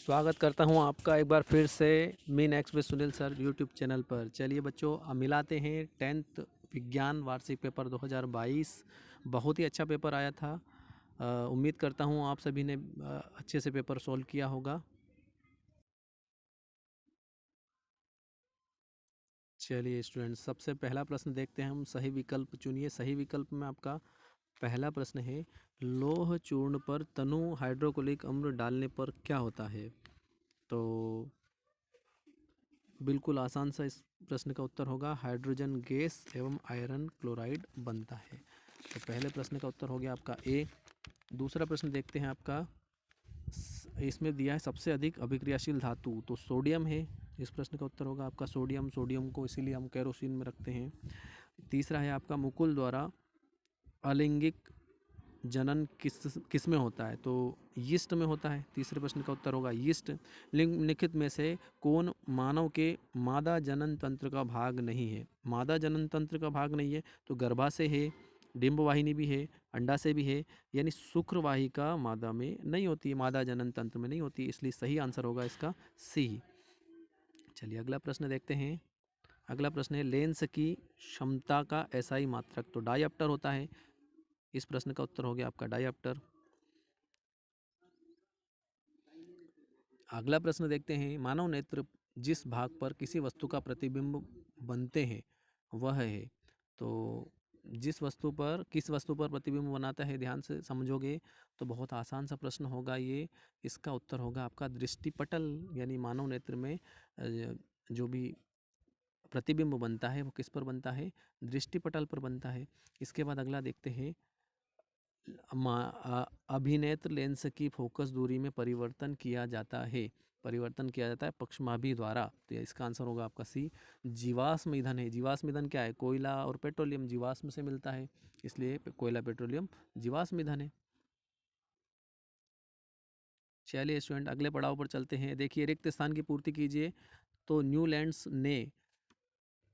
स्वागत करता हूं आपका एक बार फिर से mean express Sunil sir YouTube channel पर। चलिए बच्चों, मिलाते हैं 10th विज्ञान वार्षिक पेपर 2022। बहुत ही अच्छा पेपर आया था। उम्मीद करता हूं आप सभी ने अच्छे से पेपर सॉल्व किया होगा। चलिए स्टूडेंट्स, सबसे पहला प्रश्न देखते हैं हम। सही विकल्प चुनिए। सही विकल्प में आपका पहला प्रश्न है, लौह चूर्ण पर तनु हाइड्रोक्लोरिक अम्ल डालने पर क्या होता है। तो बिल्कुल आसान सा इस प्रश्न का उत्तर होगा, हाइड्रोजन गैस एवं आयरन क्लोराइड बनता है। तो पहले प्रश्न का उत्तर हो गया आपका ए। दूसरा प्रश्न देखते हैं आपका। इसमें दिया है सबसे अधिक अभिक्रियाशील धातु, तो सोडियम है। इस प्रश्न का उत्तर होगा आपका सोडियम। सोडियम को इसीलिए हम केरोसिन में रखते हैं। तीसरा है आपका, मुकुल द्वारा अलैंगिक जनन किस में होता है, तो यीस्ट में होता है। तीसरे प्रश्न का उत्तर होगा यीस्ट। निम्नलिखित में से कौन मानव के मादा जनन तंत्र का भाग नहीं है। मादा जनन तंत्र का भाग नहीं है तो गर्भाशय है, डिंब वाहिनी भी है, अंडाशय भी है, यानी शुक्रवाहिका मादा में नहीं होती है, मादा जनन तंत्र में नहीं होती है, इसलिए सही आंसर होगा इसका सी। चलिए अगला प्रश्न देखते हैं। अगला प्रश्न है, लेंस की क्षमता का एसआई मात्रक, तो डायप्टर होता है। इस प्रश्न का उत्तर हो गया आपका डायप्टर। अगला प्रश्न देखते हैं, मानव नेत्र जिस भाग पर किसी वस्तु का प्रतिबिंब बनते हैं वह है। तो जिस वस्तु पर किस वस्तु पर प्रतिबिंब बनाता है, ध्यान से समझोगे तो बहुत आसान सा प्रश्न होगा ये। इसका उत्तर होगा आपका दृष्टिपटल, यानी मानव नेत्र में जो भी प्रतिबिंब बनता है वो किस पर बनता है, दृष्टिपटल पर बनता है। इसके बाद अगला देखते हैं, अभिनेत्र लेंस की फोकस दूरी में परिवर्तन किया जाता है। परिवर्तन किया जाता है पक्षमाभि द्वारा, तो इसका आंसर होगा आपका सी, जीवाश्म ईंधन है। जीवाश्म ईंधन क्या है, कोयला और पेट्रोलियम जीवाश्म से मिलता है, इसलिए कोयला पेट्रोलियम जीवाश्म ईंधन है। चलिए स्टूडेंट अगले पड़ाव पर चलते हैं। देखिए, रिक्त स्थान की पूर्ति कीजिए। तो न्यूलैंड्स ने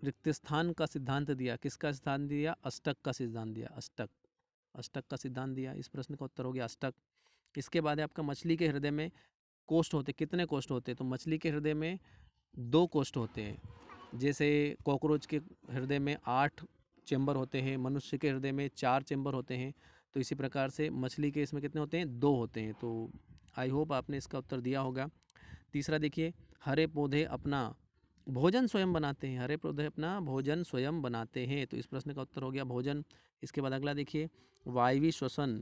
रिक्त स्थान का सिद्धांत दिया, किसका सिद्धांत दिया, अष्टक का सिद्धांत दिया। अष्टक, अष्टक का सिद्धांत दिया। इस प्रश्न का उत्तर हो गया अष्टक। इसके बाद है आपका, मछली के हृदय में कोष्ठ होते, कितने कोष्ठ होते हैं, तो मछली के हृदय में 2 कोष्ठ होते हैं। जैसे कॉकरोच के हृदय में 8 चैम्बर होते हैं, मनुष्य के हृदय में 4 चैम्बर होते हैं, तो इसी प्रकार से मछली के इसमें कितने होते हैं, 2 होते हैं। तो आई होप आपने इसका उत्तर दिया होगा। तीसरा देखिए, हरे पौधे अपना भोजन स्वयं बनाते हैं। हरे पौधे अपना भोजन स्वयं बनाते हैं, तो इस प्रश्न का उत्तर हो गया भोजन। इसके बाद अगला देखिए, वायवी श्वसन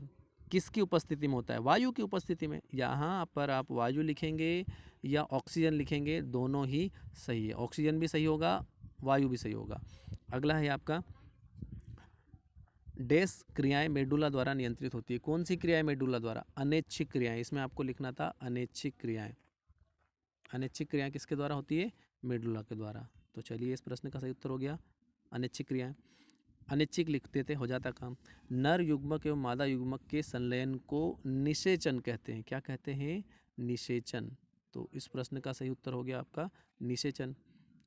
किसकी उपस्थिति में होता है, वायु की उपस्थिति में। यहाँ पर आप वायु लिखेंगे या ऑक्सीजन लिखेंगे, दोनों ही सही है। ऑक्सीजन भी सही होगा, वायु भी सही होगा। अगला है आपका, डैश क्रियाएं मेडुला द्वारा नियंत्रित होती है। कौन सी क्रियाएं मेडुला द्वारा, अनैच्छिक क्रियाएं। इसमें आपको लिखना था अनैच्छिक क्रियाएं। अनैच्छिक क्रियाएं किसके द्वारा होती है, मेडुला के द्वारा। तो चलिए इस प्रश्न का सही उत्तर हो गया अनैच्छिक क्रियाएं। अनैच्छिक लिखते थे, हो जाता काम। नर युग्मक एवं मादा युग्मक के संलयन को निषेचन कहते हैं। क्या कहते हैं, निषेचन। तो इस प्रश्न का सही उत्तर हो गया आपका निषेचन।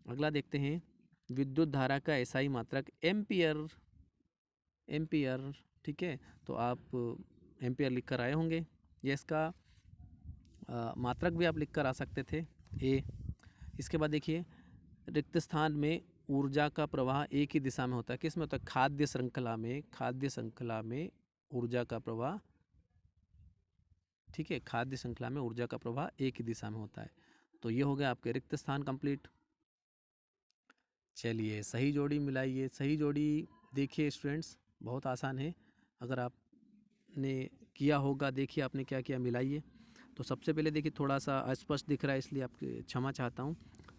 अगला देखते हैं, विद्युत धारा का एसआई मात्रक एम्पियर। एम्पियर, ठीक है, तो आप एम्पियर लिख कर आए होंगे। ये इसका मात्रक भी आप लिख कर आ सकते थे, ए। इसके बाद देखिए, रिक्त स्थान में ऊर्जा का प्रवाह एक ही दिशा में होता है, किस में होता है, खाद्य श्रृंखला में। खाद्य श्रृंखला में ऊर्जा का प्रवाह, ठीक है, खाद्य श्रृंखला में ऊर्जा का प्रवाह एक ही दिशा में होता है। तो ये हो गया आपके रिक्त स्थान कंप्लीट। चलिए सही जोड़ी मिलाइए। सही जोड़ी देखिए स्टूडेंट्स, बहुत आसान है, अगर आपने किया होगा, देखिए आपने क्या किया, मिलाइए। तो सबसे पहले देखिए, थोड़ा सा अस्पष्ट दिख रहा है इसलिए आपके क्षमा चाहता हूँ।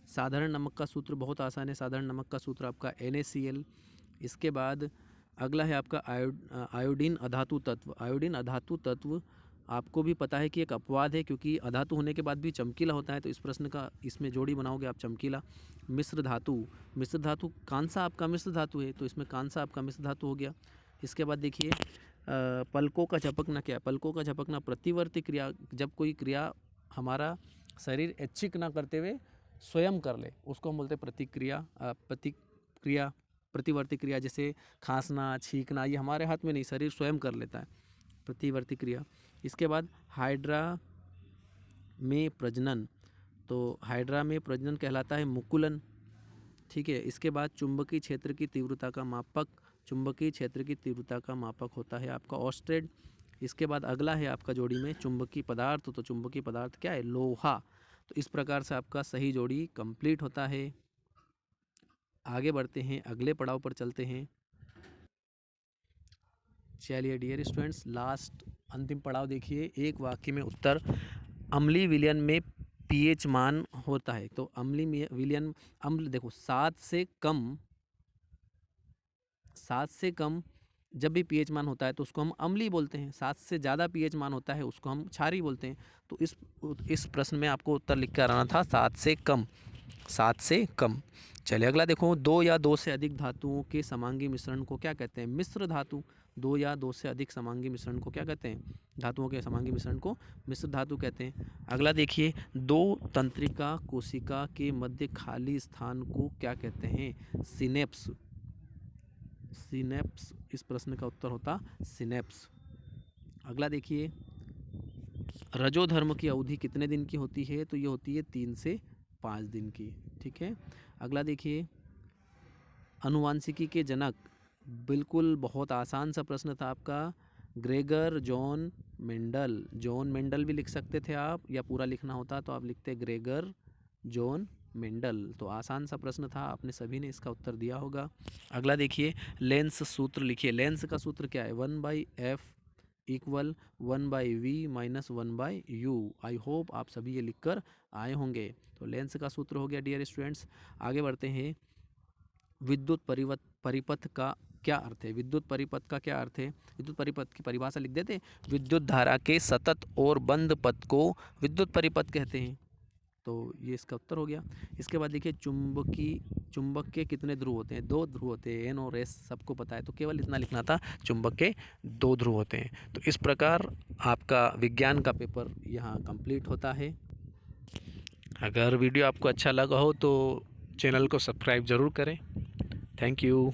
साधारण नमक का सूत्र बहुत आसान है। साधारण नमक का सूत्र आपका NaCl। इसके बाद अगला है आपका आयोडीन अधातु तत्व। आयोडीन अधातु तत्व आपको भी पता है कि एक अपवाद है, क्योंकि अधातु होने के बाद भी चमकीला होता है, तो इस प्रश्न का इसमें जोड़ी बनाओगे आप चमकीला। मिश्र धातु, मिश्र धातु कांसा आपका मिश्र धातु है, तो इसमें कांसा आपका मिश्र धातु हो गया। इसके बाद देखिए, पलकों का झपकना क्या है, पलकों का झपकना प्रतिवर्ती क्रिया, जब कोई क्रिया हमारा शरीर ऐच्छिक ना करते हुए स्वयं कर ले, उसको हम बोलते हैं प्रतिक्रिया। प्रतिक्रिया, प्रतिवर्ती क्रिया, जैसे खांसना, छींकना, ये हमारे हाथ में नहीं, शरीर स्वयं कर लेता है, प्रतिवर्ती क्रिया। इसके बाद में प्रजनन, तो हाइड्रा में प्रजनन कहलाता है मुकुलन। ठीक है, इसके बाद चुंबकीय क्षेत्र की तीव्रता का मापक, चुंबकीय क्षेत्र की तीव्रता का मापक होता है आपका ऑस्ट्रेड। इसके बाद अगला है आपका जोड़ी में चुंबकीय पदार्थ, तो चुंबकीय पदार्थ क्या है, लोहा। तो इस प्रकार से आपका सही जोड़ी कंप्लीट होता है। आगे बढ़ते हैं, अगले पड़ाव पर चलते हैं। चलिए डियर स्टूडेंट्स, लास्ट अंतिम पड़ाव देखिए, एक वाक्य में उत्तर। अम्लीय विलयन में पीएच मान होता है, तो अम्लीय विलयन, अम्ल देखो 7 से कम जब भी पीएच मान होता है तो उसको हम अम्लीय बोलते हैं, 7 से ज़्यादा पीएच मान होता है उसको हम क्षारीय बोलते हैं। तो इस प्रश्न में आपको उत्तर लिख कर आना था 7 से कम, 7 से कम। चलिए अगला देखो, 2 या 2 से अधिक धातुओं के समांगी मिश्रण को क्या कहते हैं, मिश्र धातु। 2 या 2 से अधिक समांगी मिश्रण को क्या कहते हैं, धातुओं के समांगी मिश्रण को मिश्र धातु कहते हैं। अगला देखिए, 2 तंत्रिका कोशिका के मध्य खाली स्थान को क्या कहते हैं, सिनेप्स। सिनेप्स, इस प्रश्न का उत्तर होता सिनेप्स। अगला देखिए, रजोधर्म की अवधि कितने दिन की होती है, तो ये होती है 3 से 5 दिन की। ठीक है, अगला देखिए, अनुवांशिकी के जनक, बिल्कुल बहुत आसान सा प्रश्न था आपका, Gregor John Mendel. John Mendel भी लिख सकते थे आप, या पूरा लिखना होता तो आप लिखते ग्रेगर जॉन मेंडल। तो आसान सा प्रश्न था, आपने सभी ने इसका उत्तर दिया होगा। अगला देखिए, लेंस सूत्र लिखिए। लेंस का सूत्र क्या है, 1/f equal 1/v minus 1/u। I hope आप सभी ये लिखकर आए होंगे। तो लेंस का सूत्र हो गया डियर स्टूडेंट्स। आगे बढ़ते हैं, विद्युत परिपथ का क्या अर्थ है, विद्युत परिपथ का क्या अर्थ है, विद्युत परिपथ की परिभाषा लिख देते हैं, विद्युत धारा के सतत और बंद पथ को विद्युत परिपथ कहते हैं। तो ये इसका उत्तर हो गया। इसके बाद देखिए, चुंबक के कितने ध्रुव होते हैं, 2 ध्रुव होते हैं, एन और एस सबको पता है, तो केवल इतना लिखना था, चुंबक के 2 ध्रुव होते हैं। तो इस प्रकार आपका विज्ञान का पेपर यहाँ कंप्लीट होता है। अगर वीडियो आपको अच्छा लगा हो तो चैनल को सब्सक्राइब ज़रूर करें। Thank you.